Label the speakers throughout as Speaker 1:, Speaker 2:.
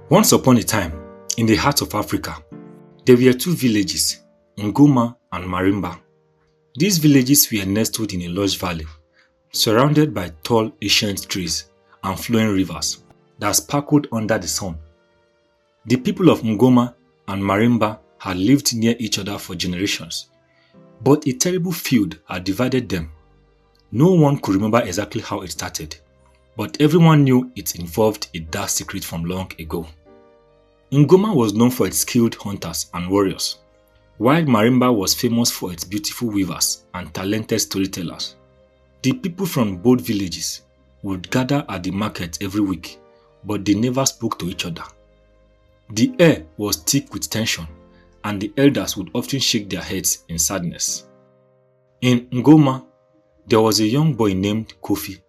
Speaker 1: Once upon a time, in the heart of Africa, there were two villages, Ngoma and Marimba. These villages were nestled in a lush valley, surrounded by tall ancient trees and flowing rivers that sparkled under the sun. The people of Ngoma and Marimba had lived near each other for generations, but a terrible feud had divided them. No one could remember exactly how it started, but everyone knew it involved a dark secret from long ago. Ngoma was known for its skilled hunters and warriors, while Marimba was famous for its beautiful weavers and talented storytellers. The people from both villages would gather at the market every week, but they never spoke to each other. The air was thick with tension, and the elders would often shake their heads in sadness. In Ngoma, there was a young boy named Kofi.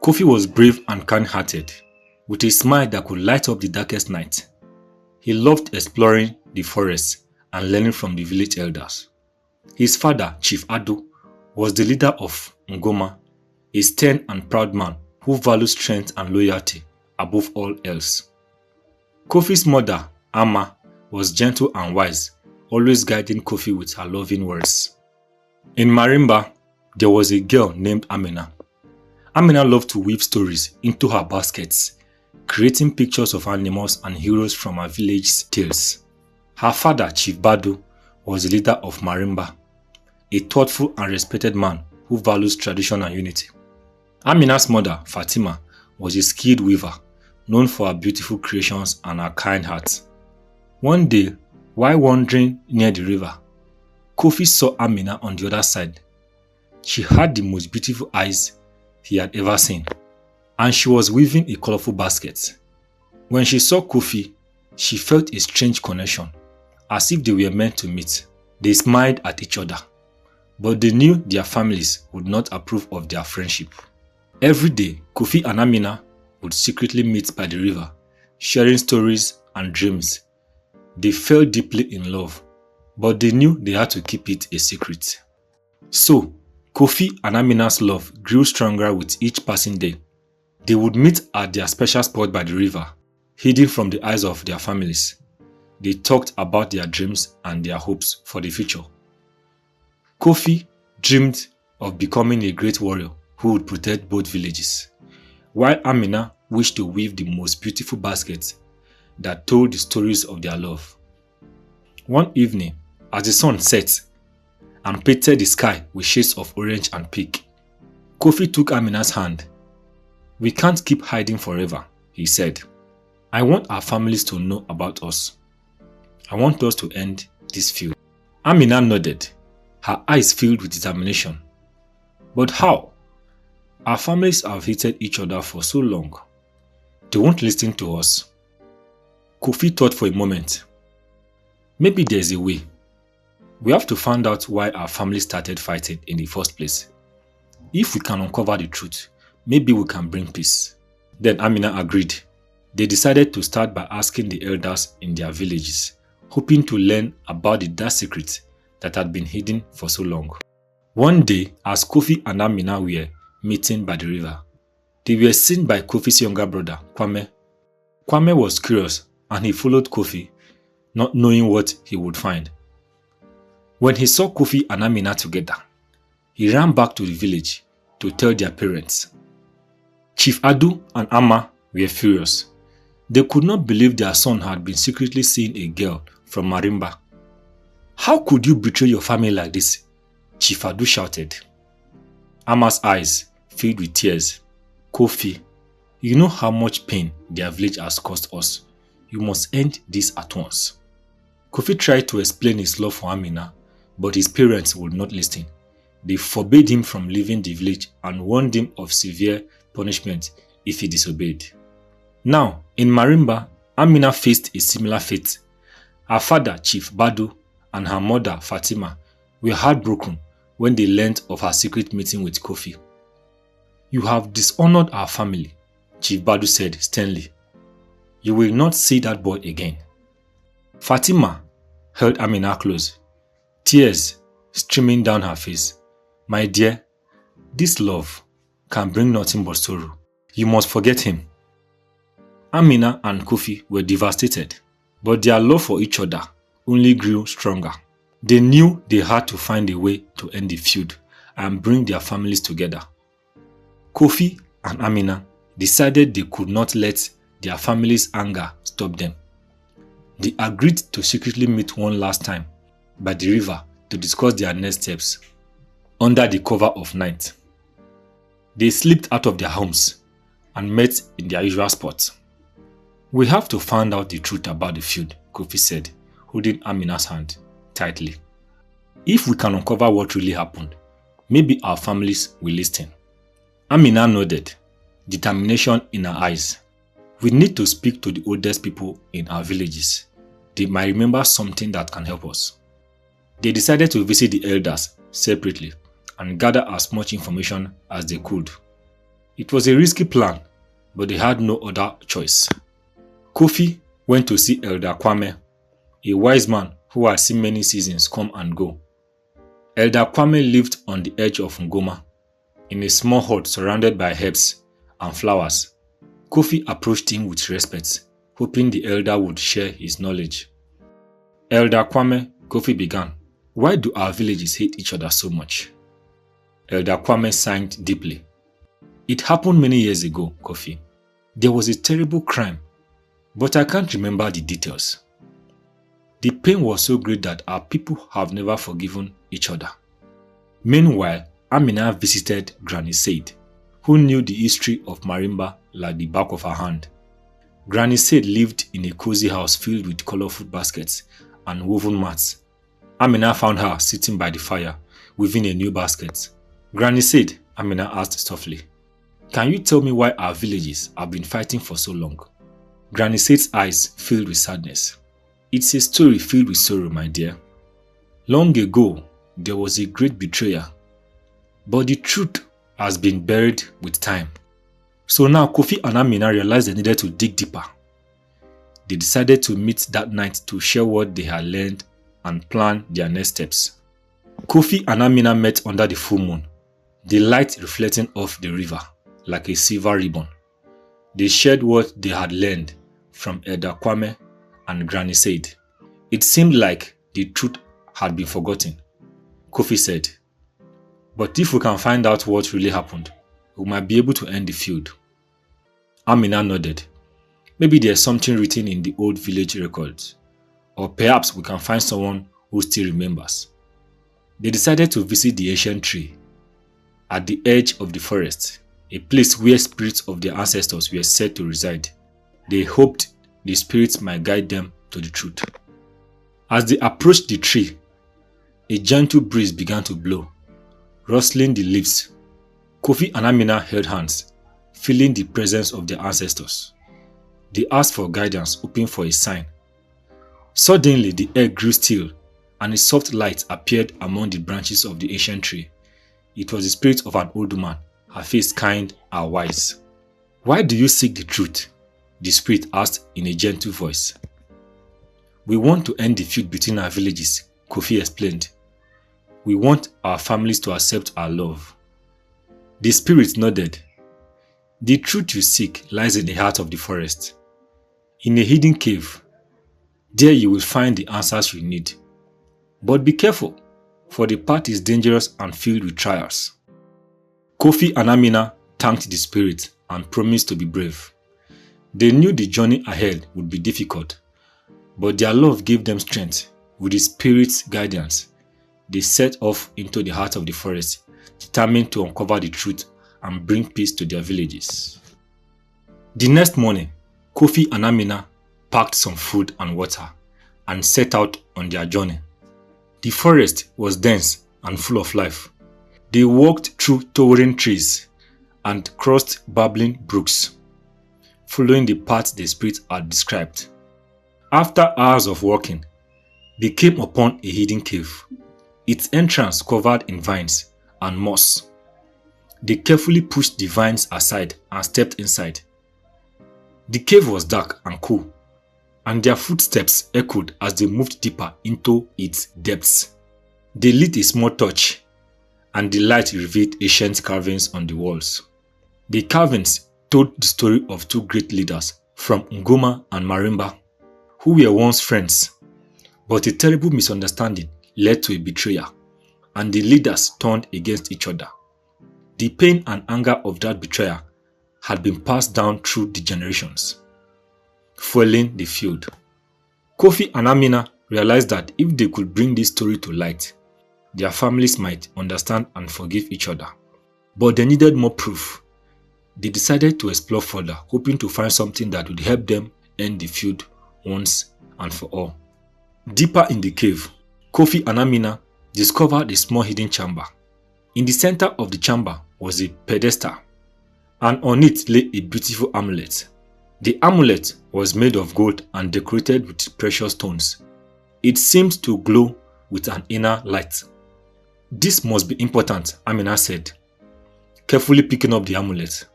Speaker 1: Kofi was brave and kind-hearted, with a smile that could light up the darkest night. He loved exploring the forests and learning from the village elders. His father, Chief Ado, was the leader of Ngoma, a stern and proud man who valued strength and loyalty above all else. Kofi's mother, Amma, was gentle and wise, always guiding Kofi with her loving words. In Marimba, there was a girl named Amina. Amina loved to weave stories into her baskets, creating pictures of animals and heroes from her village's tales. Her father, Chief Badu, was the leader of Marimba, a thoughtful and respected man who values tradition and unity. Amina's mother, Fatima, was a skilled weaver, known for her beautiful creations and her kind heart. One day, while wandering near the river, Kofi saw Amina on the other side. She had the most beautiful eyes he had ever seen, and she was weaving a colorful basket. When she saw Kofi, she felt a strange connection, as if they were meant to meet. They smiled at each other, but they knew their families would not approve of their friendship. Every day, Kofi and Amina would secretly meet by the river, sharing stories and dreams. They fell deeply in love, but they knew they had to keep it a secret. So, Kofi and Amina's love grew stronger with each passing day. They would meet at their special spot by the river, hidden from the eyes of their families. They talked about their dreams and their hopes for the future. Kofi dreamed of becoming a great warrior who would protect both villages, while Amina wished to weave the most beautiful baskets that told the stories of their love. One evening, as the sun set and painted the sky with shades of orange and pink, Kofi took Amina's hand. "We can't keep hiding forever," he said. "I want our families to know about us. I want us to end this feud." Amina nodded, her eyes filled with determination. "But how? Our families have hated each other for so long. They won't listen to us." Kofi thought for a moment. "Maybe there's a way. We have to find out why our family started fighting in the first place. If we can uncover the truth, maybe we can bring peace." Then Amina agreed. They decided to start by asking the elders in their villages, hoping to learn about the dark secret that had been hidden for so long. One day, as Kofi and Amina were meeting by the river, they were seen by Kofi's younger brother, Kwame. Kwame was curious and he followed Kofi, not knowing what he would find. When he saw Kofi and Amina together, he ran back to the village to tell their parents. Chief Adu and Amma were furious. They could not believe their son had been secretly seeing a girl from Marimba. "How could you betray your family like this?" Chief Adu shouted. Amma's eyes filled with tears. "Kofi, you know how much pain their village has caused us. You must end this at once." Kofi tried to explain his love for Amina, but his parents would not listen. They forbade him from leaving the village and warned him of severe punishment if he disobeyed. Now, in Marimba, Amina faced a similar fate. Her father, Chief Badu, and her mother, Fatima, were heartbroken when they learned of her secret meeting with Kofi. "You have dishonored our family," Chief Badu said sternly. "You will not see that boy again." Fatima held Amina close, tears streaming down her face. "My dear, this love can bring nothing but sorrow. You must forget him." Amina and Kofi were devastated, but their love for each other only grew stronger. They knew they had to find a way to end the feud and bring their families together. Kofi and Amina decided they could not let their family's anger stop them. They agreed to secretly meet one last time by the river to discuss their next steps under the cover of night. They slipped out of their homes and met in their usual spot. "We have to find out the truth about the feud," Kofi said, holding Amina's hand tightly. "If we can uncover what really happened, maybe our families will listen." Amina nodded, determination in her eyes. "We need to speak to the oldest people in our villages. They might remember something that can help us." They decided to visit the elders separately and gather as much information as they could. It was a risky plan, but they had no other choice. Kofi went to see Elder Kwame, a wise man who had seen many seasons come and go. Elder Kwame lived on the edge of Ngoma, in a small hut surrounded by herbs and flowers. Kofi approached him with respect, hoping the elder would share his knowledge. "Elder Kwame," Kofi began, "why do our villages hate each other so much?" Elder Kwame sighed deeply. "It happened many years ago, Kofi. There was a terrible crime, but I can't remember the details. The pain was so great that our people have never forgiven each other." Meanwhile, Amina visited Granny Said, who knew the history of Marimba like the back of her hand. Granny Said lived in a cozy house filled with colorful baskets and woven mats. Amina found her sitting by the fire, weaving a new basket. "Granny Said," Amina asked softly, "can you tell me why our villages have been fighting for so long?" Granny Said's eyes filled with sadness. "It's a story filled with sorrow, my dear. Long ago, there was a great betrayer, but the truth has been buried with time." So now Kofi and Amina realized they needed to dig deeper. They decided to meet that night to share what they had learned and plan their next steps. Kofi and Amina met under the full moon, the light reflecting off the river like a silver ribbon. They shared what they had learned from Elder Kwame and Granny Said. It seemed like the truth had been forgotten. Kofi said, "But if we can find out what really happened, we might be able to end the feud." Amina nodded. "Maybe there's something written in the old village records, or perhaps we can find someone who still remembers." They decided to visit the ancient tree at the edge of the forest, a place where spirits of their ancestors were said to reside. They hoped the spirits might guide them to the truth. As they approached the tree, a gentle breeze began to blow, rustling the leaves. Kofi and Amina held hands, feeling the presence of their ancestors. They asked for guidance, hoping for a sign. Suddenly, the air grew still, and a soft light appeared among the branches of the ancient tree. It was the spirit of an old woman, her face kind and wise. "Why do you seek the truth?" the spirit asked in a gentle voice. "We want to end the feud between our villages," Kofi explained. "We want our families to accept our love." The spirit nodded. "The truth you seek lies in the heart of the forest, in a hidden cave. There you will find the answers you need. But be careful, for the path is dangerous and filled with trials." Kofi and Amina thanked the spirit and promised to be brave. They knew the journey ahead would be difficult, but their love gave them strength. With the spirit's guidance, they set off into the heart of the forest, determined to uncover the truth and bring peace to their villages. The next morning, Kofi and Amina packed some food and water and set out on their journey. The forest was dense and full of life. They walked through towering trees and crossed babbling brooks, following the path the spirit had described. After hours of walking, they came upon a hidden cave, its entrance covered in vines and moss. They carefully pushed the vines aside and stepped inside. The cave was dark and cool, and their footsteps echoed as they moved deeper into its depths. They lit a small torch, and the light revealed ancient carvings on the walls. The carvings told the story of two great leaders from Ngoma and Marimba, who were once friends, but a terrible misunderstanding led to a betrayal, and the leaders turned against each other. The pain and anger of that betrayal had been passed down through the generations, fueling the feud. Kofi and Amina realized that if they could bring this story to light, their families might understand and forgive each other. But they needed more proof. They decided to explore further, hoping to find something that would help them end the feud once and for all. Deeper in the cave, Kofi and Amina discovered a small hidden chamber. In the center of the chamber was a pedestal, and on it lay a beautiful amulet. The amulet was made of gold and decorated with precious stones. It seemed to glow with an inner light. "This must be important," Amina said, carefully picking up the amulet.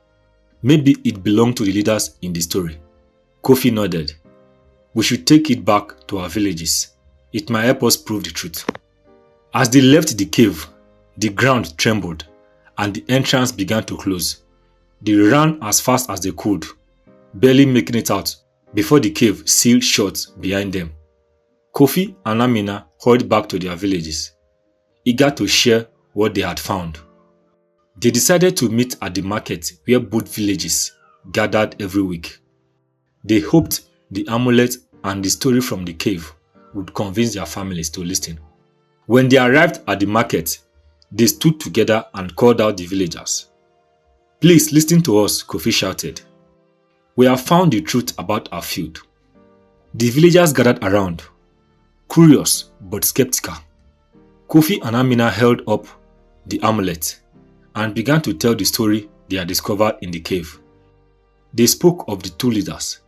Speaker 1: "Maybe it belonged to the leaders in the story." Kofi nodded. "We should take it back to our villages. It might help us prove the truth." As they left the cave, the ground trembled and the entrance began to close. They ran as fast as they could, barely making it out before the cave sealed shut behind them. Kofi and Amina hurried back to their villages, eager to share what they had found. They decided to meet at the market where both villages gathered every week. They hoped the amulet and the story from the cave would convince their families to listen. When they arrived at the market, they stood together and called out the villagers. "Please listen to us," Kofi shouted. "We have found the truth about our feud." The villagers gathered around, curious but skeptical. Kofi and Amina held up the amulet and began to tell the story they had discovered in the cave. They spoke of the two leaders,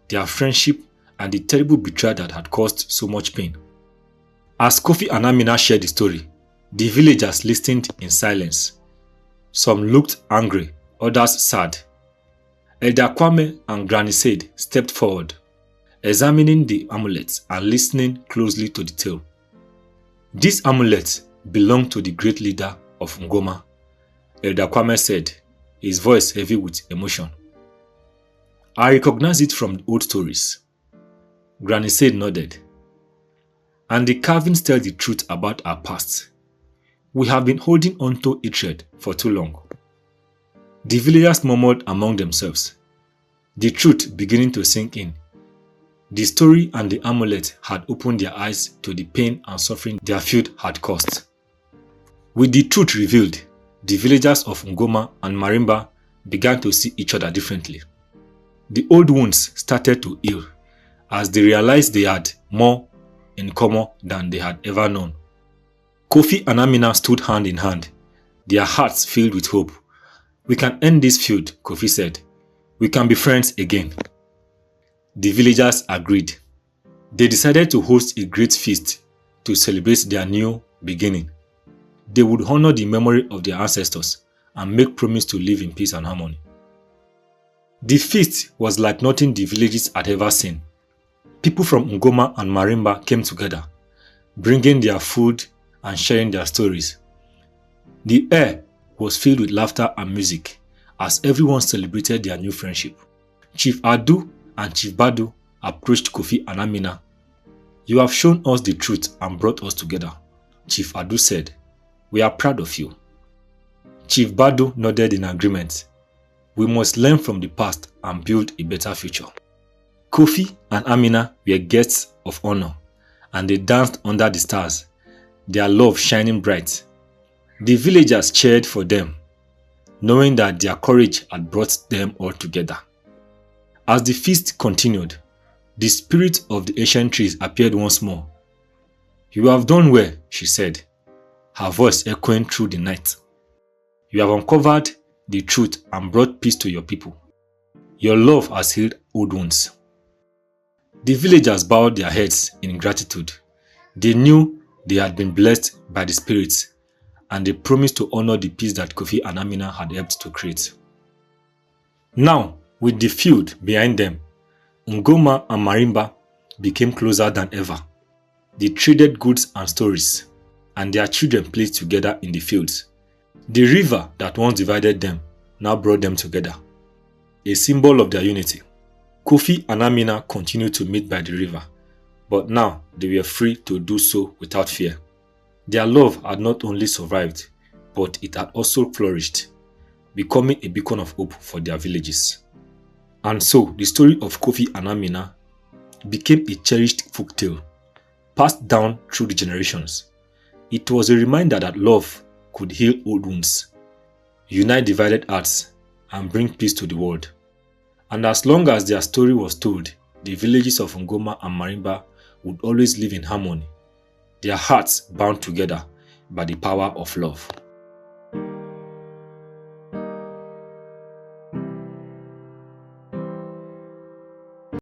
Speaker 1: their friendship, and the terrible betrayal that had caused so much pain. As Kofi and Amina shared the story, the villagers listened in silence. Some looked angry, others sad. Elder Kwame and Granny Said stepped forward, examining the amulet and listening closely to the tale. "This amulet belonged to the great leader of Ngoma," Elder Kwame said, his voice heavy with emotion. "I recognize it from old stories." Granny Said nodded. "And the carvings tell the truth about our past. We have been holding on to hatred for too long." The villagers murmured among themselves, the truth beginning to sink in. The story and the amulet had opened their eyes to the pain and suffering their feud had caused. With the truth revealed, the villagers of Ngoma and Marimba began to see each other differently. The old wounds started to heal as they realized they had more in common than they had ever known. Kofi and Amina stood hand in hand, their hearts filled with hope. "We can end this feud," Kofi said. "We can be friends again." The villagers agreed. They decided to host a great feast to celebrate their new beginning. They would honor the memory of their ancestors and make promise to live in peace and harmony. The feast was like nothing the villages had ever seen. People from Ngoma and Marimba came together, bringing their food and sharing their stories. The air was filled with laughter and music as everyone celebrated their new friendship. Chief Adu and Chief Badu approached Kofi and Amina. "You have shown us the truth and brought us together," Chief Adu said. "We are proud of you." Chief Badu nodded in agreement. "We must learn from the past and build a better future." Kofi and Amina were guests of honor, and they danced under the stars, their love shining bright. The villagers cheered for them, knowing that their courage had brought them all together. As the feast continued, the spirit of the ancient trees appeared once more. "You have done well," she said, her voice echoing through the night. "You have uncovered the truth and brought peace to your people. Your love has healed old wounds." The villagers bowed their heads in gratitude. They knew they had been blessed by the spirits, and they promised to honor the peace that Kofi and Amina had helped to create. Now, with the feud behind them, Ngoma and Marimba became closer than ever. They traded goods and stories, and their children played together in the fields. The river that once divided them now brought them together, a symbol of their unity. Kofi and Amina continued to meet by the river, but now they were free to do so without fear. Their love had not only survived, but it had also flourished, becoming a beacon of hope for their villages. And so, the story of Kofi and Amina became a cherished folktale, passed down through the generations. It was a reminder that love could heal old wounds, unite divided hearts, and bring peace to the world. And as long as their story was told, the villages of Ngoma and Marimba would always live in harmony, their hearts bound together by the power of love.